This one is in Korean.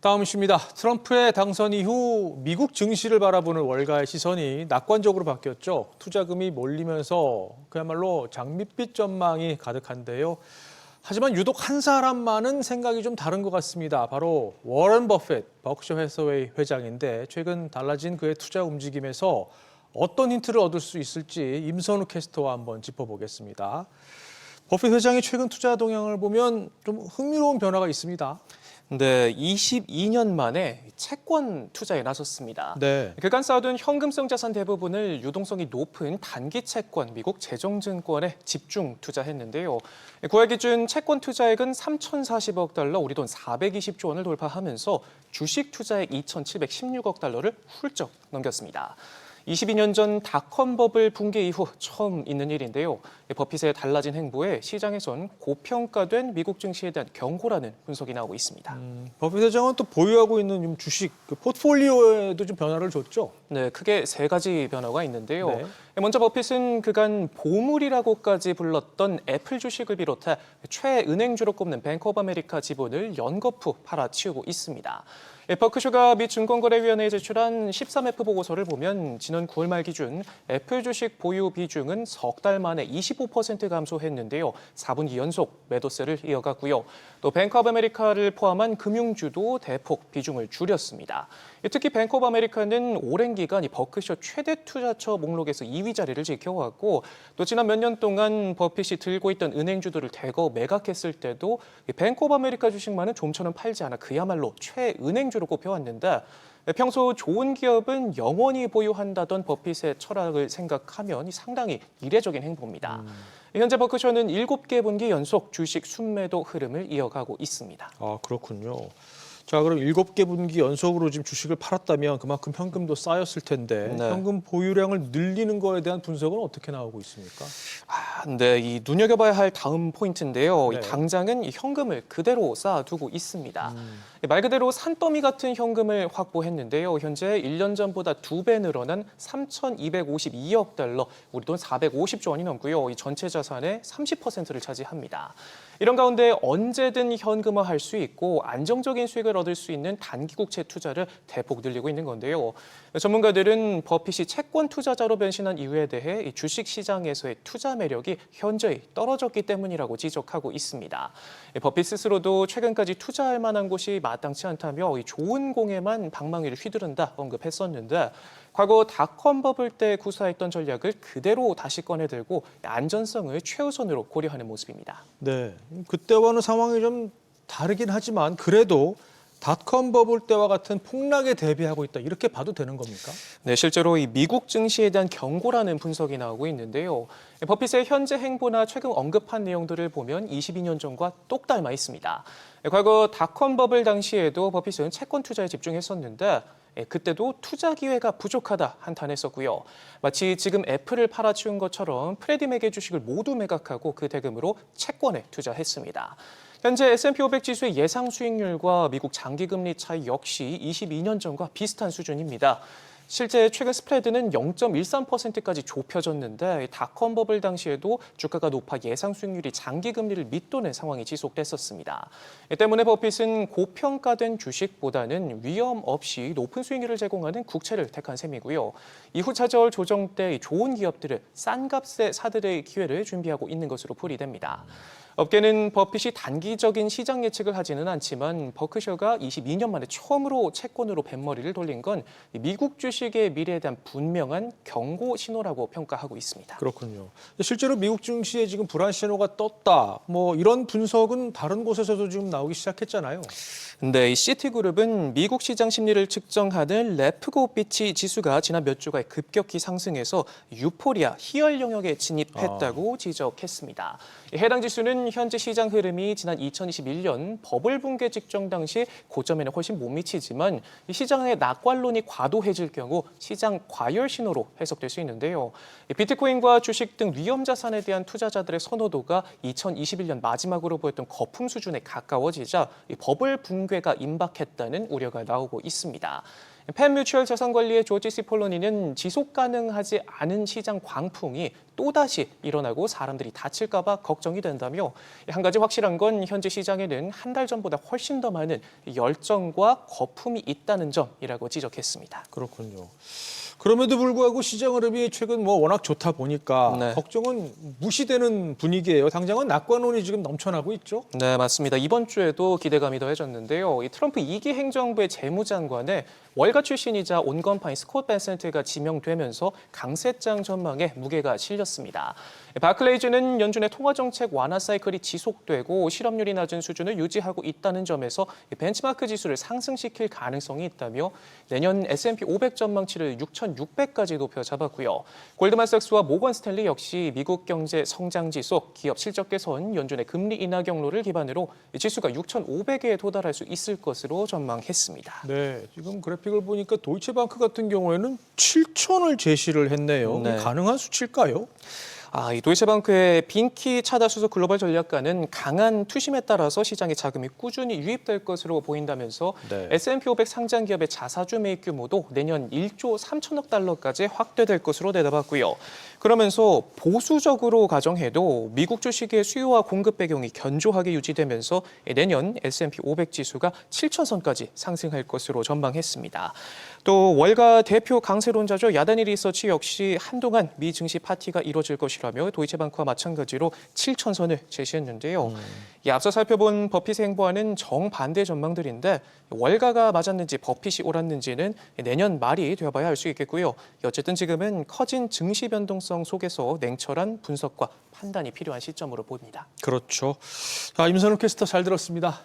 다음 이슈입니다. 트럼프의 당선 이후 미국 증시를 바라보는 월가의 시선이 낙관적으로 바뀌었죠. 투자금이 몰리면서 그야말로 장밋빛 전망이 가득한데요. 하지만 유독 한 사람만은 생각이 좀 다른 것 같습니다. 바로 워런 버핏, 버크셔 해서웨이 회장인데 최근 달라진 그의 투자 움직임에서 어떤 힌트를 얻을 수 있을지 임선우 캐스터와 한번 짚어보겠습니다. 버핏 회장의 최근 투자 동향을 보면 좀 흥미로운 변화가 있습니다. 네, 22년 만에 채권 투자에 나섰습니다. 네. 그간 쌓아둔 현금성 자산 대부분을 유동성이 높은 단기 채권, 미국 재정증권에 집중 투자했는데요. 9월 기준 채권 투자액은 3,040억 달러, 우리 돈 420조 원을 돌파하면서 주식 투자액 2,716억 달러를 훌쩍 넘겼습니다. 22년 전 닷컴 버블 붕괴 이후 처음 있는 일인데요. 버핏의 달라진 행보에 시장에선 고평가된 미국 증시에 대한 경고라는 분석이 나오고 있습니다. 버핏 회장은 또 보유하고 있는 주식 포트폴리오에도 좀 변화를 줬죠. 네, 크게 세 가지 변화가 있는데요. 네. 먼저 버핏은 그간 보물이라고까지 불렀던 애플 주식을 비롯해 최은행주로 꼽는 뱅크 오브 아메리카 지분을 연거푸 팔아치우고 있습니다. 버크셔가 미 증권거래위원회에 제출한 13F 보고서를 보면 지난 9월 말 기준 애플 주식 보유 비중은 석 달 만에 25% 감소했는데요. 4분기 연속 매도세를 이어갔고요. 또 뱅크 오브 아메리카를 포함한 금융주도 대폭 비중을 줄였습니다. 특히 뱅크 오브 아메리카는 오랜 기간 이 버크셔 최대 투자처 목록에서 2위 자리를 지켜왔고 또 지난 몇 년 동안 버핏이 들고 있던 은행주들을 대거 매각했을 때도 뱅크 오브 아메리카 주식만은 좀처럼 팔지 않아 그야말로 최은행주로 꼽혀왔는데 평소 좋은 기업은 영원히 보유한다던 버핏의 철학을 생각하면 상당히 이례적인 행보입니다. 현재 버크셔는 7개 분기 연속 주식 순매도 흐름을 이어가고 있습니다. 아, 그렇군요. 자, 그럼 7개 분기 연속으로 지금 주식을 팔았다면 그만큼 현금도 쌓였을 텐데 네. 현금 보유량을 늘리는 거에 대한 분석은 어떻게 나오고 있습니까? 네, 이 눈여겨봐야 할 다음 포인트인데요. 네. 이 당장은 이 현금을 그대로 쌓아두고 있습니다. 말 그대로 산더미 같은 현금을 확보했는데요. 현재 1년 전보다 2배 늘어난 3,252억 달러, 우리 돈 450조 원이 넘고요. 이 전체 자산의 30%를 차지합니다. 이런 가운데 언제든 현금화할 수 있고 안정적인 수익을 얻을 수 있는 단기 국채 투자를 대폭 늘리고 있는 건데요. 전문가들은 버핏이 채권 투자자로 변신한 이유에 대해 이 주식 시장에서의 투자 매력이 현저히 떨어졌기 때문이라고 지적하고 있습니다. 버핏 스스로도 최근까지 투자할 만한 곳이 마땅치 않다며 이 좋은 공에만 방망이를 휘두른다 언급했었는데 과거 닷컴 버블 때 구사했던 전략을 그대로 다시 꺼내들고 안전성을 최우선으로 고려하는 모습입니다. 네. 그때와는 상황이 좀 다르긴 하지만 그래도 닷컴 버블 때와 같은 폭락에 대비하고 있다. 이렇게 봐도 되는 겁니까? 네, 실제로 이 미국 증시에 대한 경고라는 분석이 나오고 있는데요. 버핏의 현재 행보나 최근 언급한 내용들을 보면 22년 전과 똑 닮아 있습니다. 과거 닷컴 버블 당시에도 버핏은 채권 투자에 집중했었는데 그때도 투자 기회가 부족하다 한탄했었고요. 마치 지금 애플을 팔아치운 것처럼 프레디 맥의 주식을 모두 매각하고 그 대금으로 채권에 투자했습니다. 현재 S&P 500 지수의 예상 수익률과 미국 장기금리 차이 역시 22년 전과 비슷한 수준입니다. 실제 최근 스프레드는 0.13%까지 좁혀졌는데 닷컴 버블 당시에도 주가가 높아 예상 수익률이 장기 금리를 밑도는 상황이 지속됐었습니다. 이 때문에 버핏은 고평가된 주식보다는 위험 없이 높은 수익률을 제공하는 국채를 택한 셈이고요. 이후 찾아올 조정 때 좋은 기업들을 싼 값에 사들일 기회를 준비하고 있는 것으로 풀이됩니다. 업계는 버핏이 단기적인 시장 예측을 하지는 않지만 버크셔가 22년 만에 처음으로 채권으로 뱃머리를 돌린 건 미국 주식의 미래에 대한 분명한 경고 신호라고 평가하고 있습니다. 그렇군요. 실제로 미국 증시에 지금 불안 신호가 떴다. 뭐 이런 분석은 다른 곳에서도 지금 나오기 시작했잖아요. 네, 이 시티그룹은 미국 시장 심리를 측정하는 레프고 비치 지수가 지난 몇 주간 급격히 상승해서 유포리아, 희열 영역에 진입했다고 지적했습니다. 해당 지수는 현재 시장 흐름이 지난 2021년 버블 붕괴 직전 당시 고점에는 훨씬 못 미치지만 시장의 낙관론이 과도해질 경우 시장 과열 신호로 해석될 수 있는데요. 비트코인과 주식 등 위험 자산에 대한 투자자들의 선호도가 2021년 마지막으로 보였던 거품 수준에 가까워지자 버블 붕괴가 임박했다는 우려가 나오고 있습니다. 펜뮤추얼 자산관리의 조지 시 폴로니는 지속 가능하지 않은 시장 광풍이 또다시 일어나고 사람들이 다칠까 봐 걱정이 된다며 한 가지 확실한 건 현재 시장에는 한 달 전보다 훨씬 더 많은 열정과 거품이 있다는 점이라고 지적했습니다. 그렇군요. 그럼에도 불구하고 시장 흐름이 최근 워낙 좋다 보니까 네. 걱정은 무시되는 분위기예요. 당장은 낙관론이 지금 넘쳐나고 있죠. 네, 맞습니다. 이번 주에도 기대감이 더해졌는데요. 이 트럼프 2기 행정부의 재무장관에 월가 출신이자 온건파인 스콧 벤센트가 지명되면서 강세장 전망에 무게가 실렸습니다. 바클레이즈는 연준의 통화정책 완화 사이클이 지속되고 실업률이 낮은 수준을 유지하고 있다는 점에서 벤치마크 지수를 상승시킬 가능성이 있다며 내년 S&P 500 전망치를 6,600까지 높여 잡았고요. 골드만삭스와 모건 스탠리 역시 미국 경제 성장 지속, 기업 실적 개선, 연준의 금리 인하 경로를 기반으로 지수가 6,500에 도달할 수 있을 것으로 전망했습니다. 네, 지금 그래픽을 보니까 도이체방크 같은 경우에는 7천을 제시를 했네요. 네. 가능한 수치일까요? 이 도이체방크의 빈키 차다수석 글로벌 전략가는 강한 투심에 따라서 시장에 자금이 꾸준히 유입될 것으로 보인다면서 네. S&P 500 상장 기업의 자사주 매입 규모도 내년 1조 3천억 달러까지 확대될 것으로 내다봤고요. 그러면서 보수적으로 가정해도 미국 주식의 수요와 공급 배경이 견조하게 유지되면서 내년 S&P 500 지수가 7,000선까지 상승할 것으로 전망했습니다. 또 월가 대표 강세론자죠. 야다니 리서치 역시 한동안 미 증시 파티가 이뤄질 것이라며 도이체방크와 마찬가지로 7,000선을 제시했는데요. 앞서 살펴본 버핏의 행보와는 정반대 전망들인데 월가가 맞았는지 버핏이 옳았는지는 내년 말이 되어봐야 알 수 있겠고요. 어쨌든 지금은 커진 증시 변동성 속에서 냉철한 분석과 판단이 필요한 시점으로 보입니다. 그렇죠. 자, 임선욱 캐스터 잘 들었습니다.